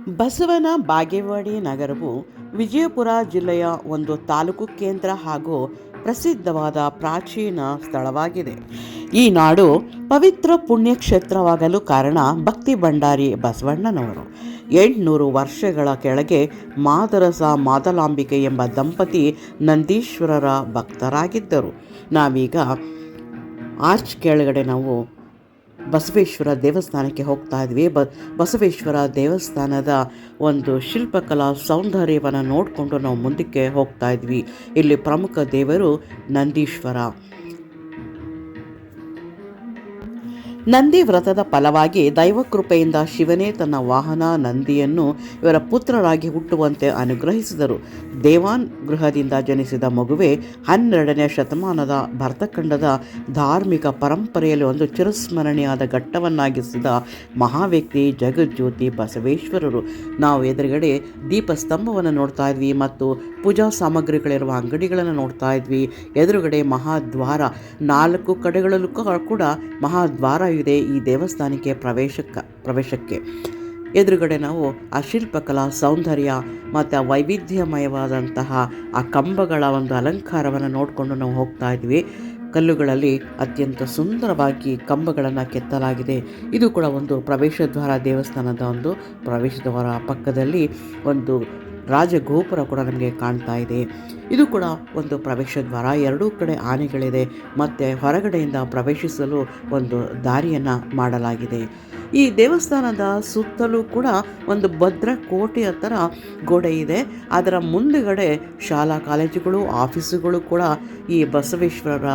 ಬಸವನ ಬಾಗೇವಾಡಿ ನಗರವು ವಿಜಯಪುರ ಜಿಲ್ಲೆಯ ಒಂದು ತಾಲೂಕು ಕೇಂದ್ರ ಹಾಗೂ ಪ್ರಸಿದ್ಧವಾದ ಪ್ರಾಚೀನ ಸ್ಥಳವಾಗಿದೆ. ಈ ನಾಡು ಪವಿತ್ರ ಪುಣ್ಯಕ್ಷೇತ್ರವಾಗಲು ಕಾರಣ ಭಕ್ತಿ ಭಂಡಾರಿ ಬಸವಣ್ಣನವರು. 800 ವರ್ಷಗಳ ಕೆಳಗೆ ಮಾದರಸ ಮಾದಲಾಂಬಿಕೆ ಎಂಬ ದಂಪತಿ ನಂದೀಶ್ವರರ ಭಕ್ತರಾಗಿದ್ದರು. ನಾವೀಗ ಆರ್ಚ್ ಕೆಳಗಡೆ ನಾವು ಬಸವೇಶ್ವರ ದೇವಸ್ಥಾನಕ್ಕೆ ಹೋಗ್ತಾ ಇದ್ವಿ. ಬಸವೇಶ್ವರ ದೇವಸ್ಥಾನದ ಒಂದು ಶಿಲ್ಪಕಲಾ ಸೌಂದರ್ಯವನ್ನು ನೋಡಿಕೊಂಡು ನಾವು ಮುಂದಕ್ಕೆ ಹೋಗ್ತಾ ಇದ್ವಿ. ಇಲ್ಲಿ ಪ್ರಮುಖ ದೇವರು ನಂದೀಶ್ವರ. ನಂದಿ ವ್ರತದ ಫಲವಾಗಿ ದೈವಕೃಪೆಯಿಂದ ಶಿವನೇ ತನ್ನ ವಾಹನ ನಂದಿಯನ್ನು ಇವರ ಪುತ್ರರಾಗಿ ಹುಟ್ಟುವಂತೆ ಅನುಗ್ರಹಿಸಿದರು. ದೇವಾನ್ ಗೃಹದಿಂದ ಜನಿಸಿದ ಮಗುವೆ 12ನೇ ಶತಮಾನದ ಭರತಖಂಡದ ಧಾರ್ಮಿಕ ಪರಂಪರೆಯಲ್ಲಿ ಒಂದು ಚಿರಸ್ಮರಣೀಯಾದ ಘಟ್ಟವನ್ನಾಗಿಸಿದ ಮಹಾವ್ಯಕ್ತಿ ಜಗಜ್ಯೋತಿ ಬಸವೇಶ್ವರರು. ನಾವು ಎದುರುಗಡೆ ದೀಪಸ್ತಂಭವನ್ನು ನೋಡ್ತಾ ಇದ್ವಿ ಮತ್ತು ಪೂಜಾ ಸಾಮಗ್ರಿಗಳಿರುವ ಅಂಗಡಿಗಳನ್ನು ನೋಡ್ತಾ ಇದ್ವಿ. ಎದುರುಗಡೆ ಮಹಾದ್ವಾರ, 4 ಕಡೆಗಳಲ್ಲೂ ಕೂಡ ಮಹಾದ್ವಾರ ಇದೆ ಈ ದೇವಸ್ಥಾನಕ್ಕೆ ಪ್ರವೇಶಕ್ಕೆ. ಎದುರುಗಡೆ ನಾವು ಆ ಶಿಲ್ಪಕಲಾ ಸೌಂದರ್ಯ ಮತ್ತು ಆ ವೈವಿಧ್ಯಮಯವಾದಂತಹ ಆ ಕಂಬಗಳ ಒಂದು ಅಲಂಕಾರವನ್ನು ನೋಡಿಕೊಂಡು ನಾವು ಹೋಗ್ತಾ ಇದ್ವಿ. ಕಲ್ಲುಗಳಲ್ಲಿ ಅತ್ಯಂತ ಸುಂದರವಾಗಿ ಕಂಬಗಳನ್ನು ಕೆತ್ತಲಾಗಿದೆ. ಇದು ಕೂಡ ಒಂದು ಪ್ರವೇಶದ್ವಾರ, ದೇವಸ್ಥಾನದ ಒಂದು ಪ್ರವೇಶದ್ವಾರ. ಪಕ್ಕದಲ್ಲಿ ಒಂದು ರಾಜಗೋಪುರ ಕೂಡ ನಮಗೆ ಕಾಣ್ತಾ ಇದೆ. ಇದು ಕೂಡ ಒಂದು ಪ್ರವೇಶದ್ವಾರ. ಎರಡೂ ಕಡೆ ಆನೆಗಳಿದೆ ಮತ್ತು ಹೊರಗಡೆಯಿಂದ ಪ್ರವೇಶಿಸಲು ಒಂದು ದಾರಿಯನ್ನು ಮಾಡಲಾಗಿದೆ. ಈ ದೇವಸ್ಥಾನದ ಸುತ್ತಲೂ ಕೂಡ ಒಂದು ಭದ್ರ ಕೋಟೆಯ ಥರ ಗೋಡೆ ಇದೆ. ಅದರ ಮುಂದುಗಡೆ ಶಾಲಾ ಕಾಲೇಜುಗಳು, ಆಫೀಸುಗಳು ಕೂಡ ಈ ಬಸವೇಶ್ವರರ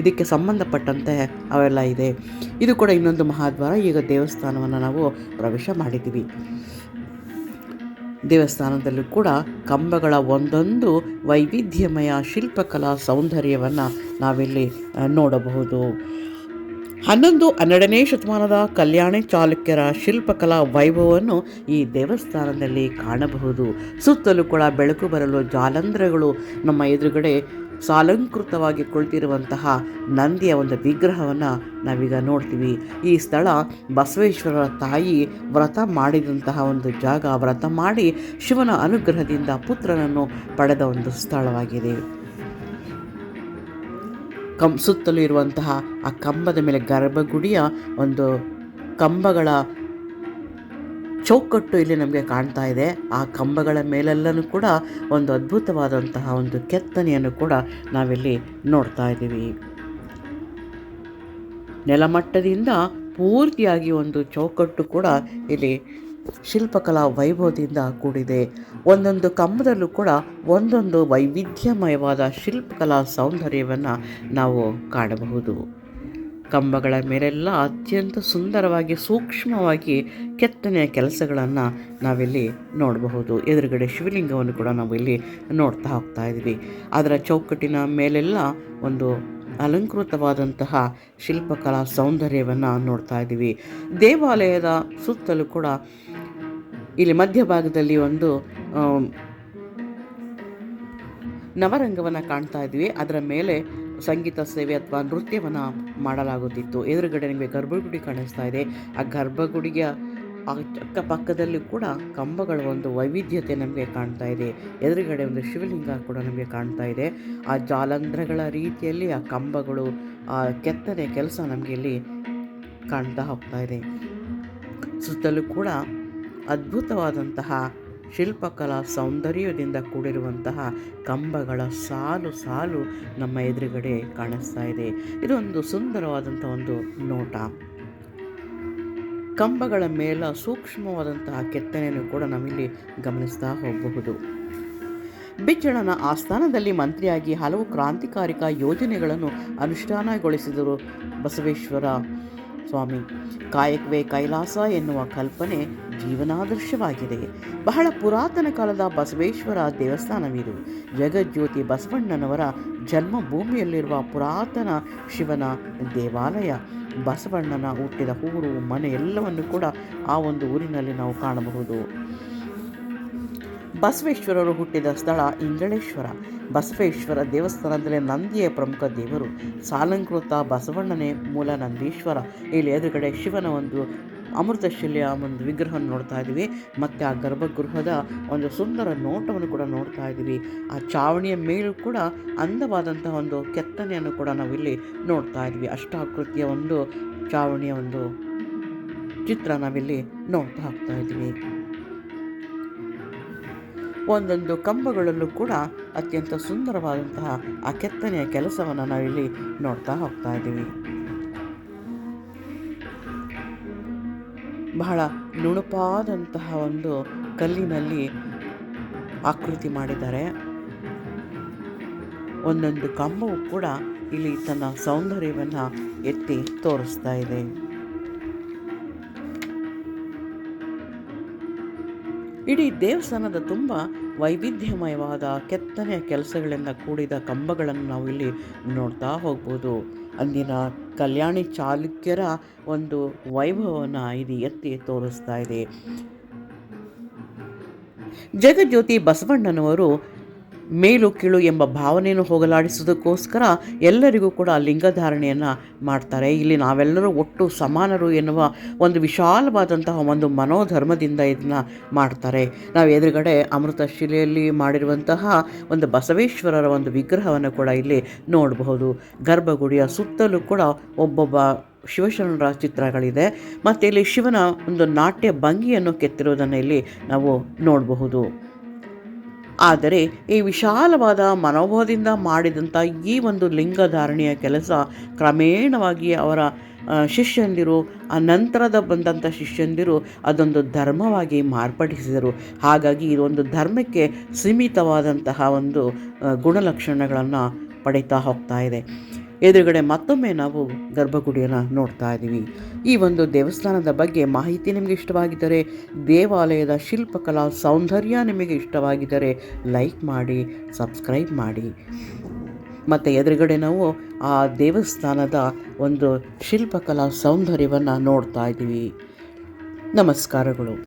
ಇದಕ್ಕೆ ಸಂಬಂಧಪಟ್ಟಂತೆ ಅವೆಲ್ಲ ಇದೆ. ಇದು ಕೂಡ ಇನ್ನೊಂದು ಮಹಾದ್ವಾರ. ಈಗ ದೇವಸ್ಥಾನವನ್ನು ನಾವು ಪ್ರವೇಶ ಮಾಡಿದ್ದೀವಿ. ದೇವಸ್ಥಾನದಲ್ಲೂ ಕೂಡ ಕಂಬಗಳ ಒಂದೊಂದು ವೈವಿಧ್ಯಮಯ ಶಿಲ್ಪಕಲಾ ಸೌಂದರ್ಯವನ್ನು ನಾವಿಲ್ಲಿ ನೋಡಬಹುದು. 11ನೇ ಶತಮಾನದ ಕಲ್ಯಾಣಿ ಚಾಲುಕ್ಯರ ಶಿಲ್ಪಕಲಾ ವೈಭವವನ್ನು ಈ ದೇವಸ್ಥಾನದಲ್ಲಿ ಕಾಣಬಹುದು. ಸುತ್ತಲೂ ಕೂಡ ಬೆಳಕು ಬರಲು ಜಾಲಂಧ್ರಗಳು, ನಮ್ಮ ಎದುರುಗಡೆ ಸಾಲಂಕೃತವಾಗಿ ಕುಳಿತಿರುವಂತಹ ನಂದಿಯ ಒಂದು ವಿಗ್ರಹವನ್ನು ನಾವೀಗ ನೋಡ್ತೀವಿ. ಈ ಸ್ಥಳ ಬಸವೇಶ್ವರರ ತಾಯಿ ವ್ರತ ಮಾಡಿದಂತಹ ಒಂದು ಜಾಗ. ವ್ರತ ಮಾಡಿ ಶಿವನ ಅನುಗ್ರಹದಿಂದ ಪುತ್ರನನ್ನು ಪಡೆದ ಒಂದು ಸ್ಥಳವಾಗಿದೆ. ಸುತ್ತಲೂ ಇರುವಂತಹ ಆ ಕಂಬದ ಮೇಲೆ ಗರ್ಭಗುಡಿಯ ಒಂದು ಕಂಬಗಳ ಚೌಕಟ್ಟು ಇಲ್ಲಿ ನಮಗೆ ಕಾಣ್ತಾ ಇದೆ. ಆ ಕಂಬಗಳ ಮೇಲೆಲ್ಲನೂ ಕೂಡ ಒಂದು ಅದ್ಭುತವಾದಂತಹ ಒಂದು ಕೆತ್ತನೆಯನ್ನು ಕೂಡ ನಾವಿಲ್ಲಿ ನೋಡ್ತಾ ಇದ್ದೀವಿ. ನೆಲಮಟ್ಟದಿಂದ ಪೂರ್ತಿಯಾಗಿ ಒಂದು ಚೌಕಟ್ಟು ಕೂಡ ಇಲ್ಲಿ ಶಿಲ್ಪಕಲಾ ವೈಭವದಿಂದ ಕೂಡಿದೆ. ಒಂದೊಂದು ಕಂಬದಲ್ಲೂ ಕೂಡ ಒಂದೊಂದು ವೈವಿಧ್ಯಮಯವಾದ ಶಿಲ್ಪಕಲಾ ಸೌಂದರ್ಯವನ್ನು ನಾವು ಕಾಣಬಹುದು. ಕಂಬಗಳ ಮೇಲೆಲ್ಲ ಅತ್ಯಂತ ಸುಂದರವಾಗಿ ಸೂಕ್ಷ್ಮವಾಗಿ ಕೆತ್ತನೆಯ ಕೆಲಸಗಳನ್ನು ನಾವಿಲ್ಲಿ ನೋಡಬಹುದು. ಎದುರುಗಡೆ ಶಿವಲಿಂಗವನ್ನು ಕೂಡ ನಾವು ಇಲ್ಲಿ ನೋಡ್ತಾ ಹೋಗ್ತಾ ಇದ್ವಿ. ಅದರ ಚೌಕಟ್ಟಿನ ಮೇಲೆಲ್ಲ ಒಂದು ಅಲಂಕೃತವಾದಂತಹ ಶಿಲ್ಪಕಲಾ ಸೌಂದರ್ಯವನ್ನು ನೋಡ್ತಾ ಇದ್ದೀವಿ. ದೇವಾಲಯದ ಸುತ್ತಲೂ ಕೂಡ ಇಲ್ಲಿ ಮಧ್ಯಭಾಗದಲ್ಲಿ ಒಂದು ನವರಂಗವನ್ನು ಕಾಣ್ತಾ ಇದ್ವಿ. ಅದರ ಮೇಲೆ ಸಂಗೀತ ಸೇವೆ ಅಥವಾ ನೃತ್ಯವನ್ನು ಮಾಡಲಾಗುತ್ತಿತ್ತು. ಎದುರುಗಡೆ ನಿಮಗೆ ಗರ್ಭಗುಡಿ ಕಾಣಿಸ್ತಾ ಇದೆ. ಆ ಗರ್ಭಗುಡಿಯ ಅಕ್ಕಪಕ್ಕದಲ್ಲಿ ಕೂಡ ಕಂಬಗಳ ಒಂದು ವೈವಿಧ್ಯತೆ ನಮಗೆ ಕಾಣ್ತಾ ಇದೆ. ಎದುರುಗಡೆ ಒಂದು ಶಿವಲಿಂಗ ಕೂಡ ನಮಗೆ ಕಾಣ್ತಾ ಇದೆ. ಆ ಜಾಲಂಧ್ರಗಳ ರೀತಿಯಲ್ಲಿ ಆ ಕಂಬಗಳು, ಆ ಕೆತ್ತನೆ ಕೆಲಸ ನಮಗೆ ಇಲ್ಲಿ ಕಾಣ್ತಾ ಹೋಗ್ತಾ ಇದೆ. ಸುತ್ತಲೂ ಕೂಡ ಅದ್ಭುತವಾದಂತಹ ಶಿಲ್ಪಕಲಾ ಸೌಂದರ್ಯದಿಂದ ಕೂಡಿರುವಂತಹ ಕಂಬಗಳ ಸಾಲು ಸಾಲು ನಮ್ಮ ಎದುರುಗಡೆ ಕಾಣಿಸ್ತಾ ಇದೆ. ಇದೊಂದು ಸುಂದರವಾದಂಥ ಒಂದು ನೋಟ. ಕಂಬಗಳ ಮೇಲೆ ಸೂಕ್ಷ್ಮವಾದಂತಹ ಕೆತ್ತನೆಯನ್ನು ಕೂಡ ನಾವಿಲ್ಲಿ ಗಮನಿಸ್ತಾ ಹೋಗಬಹುದು. ಬಿಜ್ಜಳನ ಆಸ್ಥಾನದಲ್ಲಿ ಮಂತ್ರಿಯಾಗಿ ಹಲವು ಕ್ರಾಂತಿಕಾರಿಕ ಯೋಜನೆಗಳನ್ನು ಅನುಷ್ಠಾನಗೊಳಿಸಿದರು ಬಸವೇಶ್ವರ ಸ್ವಾಮಿ. ಕಾಯಕವೇ ಕೈಲಾಸ ಎನ್ನುವ ಕಲ್ಪನೆ ಜೀವನಾದರ್ಶವಾಗಿದೆ. ಬಹಳ ಪುರಾತನ ಕಾಲದ ಬಸವೇಶ್ವರ ದೇವಸ್ಥಾನವಿದು. ಜಗಜ್ಯೋತಿ ಬಸವಣ್ಣನವರ ಜನ್ಮಭೂಮಿಯಲ್ಲಿರುವ ಪುರಾತನ ಶಿವನ ದೇವಾಲಯ. ಬಸವಣ್ಣನ ಹುಟ್ಟಿದ ಊರು, ಮನೆ ಎಲ್ಲವನ್ನು ಕೂಡ ಆ ಒಂದು ಊರಿನಲ್ಲಿ ನಾವು ಕಾಣಬಹುದು. ಬಸವೇಶ್ವರರು ಹುಟ್ಟಿದ ಸ್ಥಳ ಇಂಗಳೇಶ್ವರ. ಬಸವೇಶ್ವರ ದೇವಸ್ಥಾನದಲ್ಲಿ ನಂದಿಯ ಪ್ರಮುಖ ದೇವರು. ಸಾಲಂಕೃತ ಬಸವಣ್ಣನೇ ಮೂಲ ನಂದೀಶ್ವರ. ಇಲ್ಲಿ ಎದುರುಗಡೆ ಶಿವನ ಒಂದು ಅಮೃತಶಿಲೆಯ ಒಂದು ವಿಗ್ರಹ ನೋಡ್ತಾ ಇದ್ದೀವಿ. ಮತ್ತು ಆ ಗರ್ಭಗೃಹದ ಒಂದು ಸುಂದರ ನೋಟವನ್ನು ಕೂಡ ನೋಡ್ತಾ ಇದ್ದೀವಿ. ಆ ಚಾವಣಿಯ ಮೇಲೂ ಕೂಡ ಅಂದವಾದಂತಹ ಒಂದು ಕೆತ್ತನೆಯನ್ನು ಕೂಡ ನಾವಿಲ್ಲಿ ನೋಡ್ತಾ ಇದ್ವಿ. ಅಷ್ಟಾಕೃತಿಯ ಒಂದು ಚಾವಣಿಯ ಒಂದು ಚಿತ್ರ ನಾವಿಲ್ಲಿ ನೋಡ್ತಾ ಹೋಗ್ತಾ ಇದ್ದೀವಿ. ಒಂದೊಂದು ಕಂಬಗಳಲ್ಲೂ ಕೂಡ ಅತ್ಯಂತ ಸುಂದರವಾದಂತಹ ಆ ಕೆತ್ತನೆಯ ಕೆಲಸವನ್ನು ನಾವಿಲ್ಲಿ ನೋಡ್ತಾ ಹೋಗ್ತಾ ಇದ್ದೀವಿ. ಬಹಳ ನುಣುಪಾದಂತಹ ಒಂದು ಕಲ್ಲಿನಲ್ಲಿ ಆಕೃತಿ ಮಾಡಿದ್ದಾರೆ. ಒಂದೊಂದು ಕಂಬವು ಕೂಡ ಇಲ್ಲಿ ತನ್ನ ಸೌಂದರ್ಯವನ್ನು ಎತ್ತಿ ತೋರಿಸ್ತಾ ಇದೆ. ಇಡೀ ದೇವಸ್ಥಾನದ ತುಂಬ ವೈವಿಧ್ಯಮಯವಾದ ಕೆತ್ತನೆಯ ಕೆಲಸಗಳಿಂದ ಕೂಡಿದ ಕಂಬಗಳನ್ನು ನಾವು ಇಲ್ಲಿ ನೋಡ್ತಾ ಹೋಗ್ಬೋದು. ಅಂದಿನ ಕಲ್ಯಾಣಿ ಚಾಲುಕ್ಯರ ಒಂದು ವೈಭವವನ್ನು ಇದು ಎತ್ತಿ ತೋರಿಸ್ತಾ ಇದೆ. ಜಗಜ್ಯೋತಿ ಬಸವಣ್ಣನವರು ಮೇಲು ಕೀಳು ಎಂಬ ಭಾವನೆಯನ್ನು ಹೋಗಲಾಡಿಸೋದಕ್ಕೋಸ್ಕರ ಎಲ್ಲರಿಗೂ ಕೂಡ ಲಿಂಗಧಾರಣೆಯನ್ನು ಮಾಡ್ತಾರೆ. ಇಲ್ಲಿ ನಾವೆಲ್ಲರೂ ಒಟ್ಟು ಸಮಾನರು ಎನ್ನುವ ಒಂದು ವಿಶಾಲವಾದಂತಹ ಒಂದು ಮನೋಧರ್ಮದಿಂದ ಇದನ್ನು ಮಾಡ್ತಾರೆ. ನಾವು ಎದುರುಗಡೆ ಅಮೃತ ಶಿಲೆಯಲ್ಲಿ ಮಾಡಿರುವಂತಹ ಒಂದು ಬಸವೇಶ್ವರರ ಒಂದು ವಿಗ್ರಹವನ್ನು ಕೂಡ ಇಲ್ಲಿ ನೋಡಬಹುದು. ಗರ್ಭಗುಡಿಯ ಸುತ್ತಲೂ ಕೂಡ ಒಬ್ಬೊಬ್ಬ ಶಿವಶರಣರ ಚಿತ್ರಗಳಿದೆ. ಮತ್ತು ಇಲ್ಲಿ ಶಿವನ ಒಂದು ನಾಟ್ಯ ಭಂಗಿಯನ್ನು ಕೆತ್ತಿರುವುದನ್ನು ಇಲ್ಲಿ ನಾವು ನೋಡಬಹುದು. ಆದರೆ ಈ ವಿಶಾಲವಾದ ಮನೋಭಾವದಿಂದ ಮಾಡಿದಂಥ ಈ ಒಂದು ಲಿಂಗಧಾರಣೆಯ ಕೆಲಸ ಕ್ರಮೇಣವಾಗಿ ಅವರ ಶಿಷ್ಯಂದಿರು, ಆ ನಂತರದ ಬಂದಂಥ ಶಿಷ್ಯಂದಿರು ಅದೊಂದು ಧರ್ಮವಾಗಿ ಮಾರ್ಪಡಿಸಿದರು. ಹಾಗಾಗಿ ಇದೊಂದು ಧರ್ಮಕ್ಕೆ ಸೀಮಿತವಾದಂತಹ ಒಂದು ಗುಣಲಕ್ಷಣಗಳನ್ನು ಪಡೀತಾ ಹೋಗ್ತಾ ಇದೆ. ಎದುರುಗಡೆ ಮತ್ತೊಮ್ಮೆ ನಾವು ಗರ್ಭಗುಡಿಯನ್ನು ನೋಡ್ತಾ ಇದ್ದೀವಿ. ಈ ಒಂದು ದೇವಸ್ಥಾನದ ಬಗ್ಗೆ ಮಾಹಿತಿ ನಿಮಗೆ ಇಷ್ಟವಾಗಿದ್ದರೆ, ದೇವಾಲಯದ ಶಿಲ್ಪಕಲಾ ಸೌಂದರ್ಯ ನಿಮಗೆ ಇಷ್ಟವಾಗಿದ್ದರೆ ಲೈಕ್ ಮಾಡಿ, ಸಬ್ಸ್ಕ್ರೈಬ್ ಮಾಡಿ. ಮತ್ತು ಎದುರುಗಡೆ ನಾವು ಆ ದೇವಸ್ಥಾನದ ಒಂದು ಶಿಲ್ಪಕಲಾ ಸೌಂದರ್ಯವನ್ನು ನೋಡ್ತಾ ಇದ್ದೀವಿ. ನಮಸ್ಕಾರಗಳು.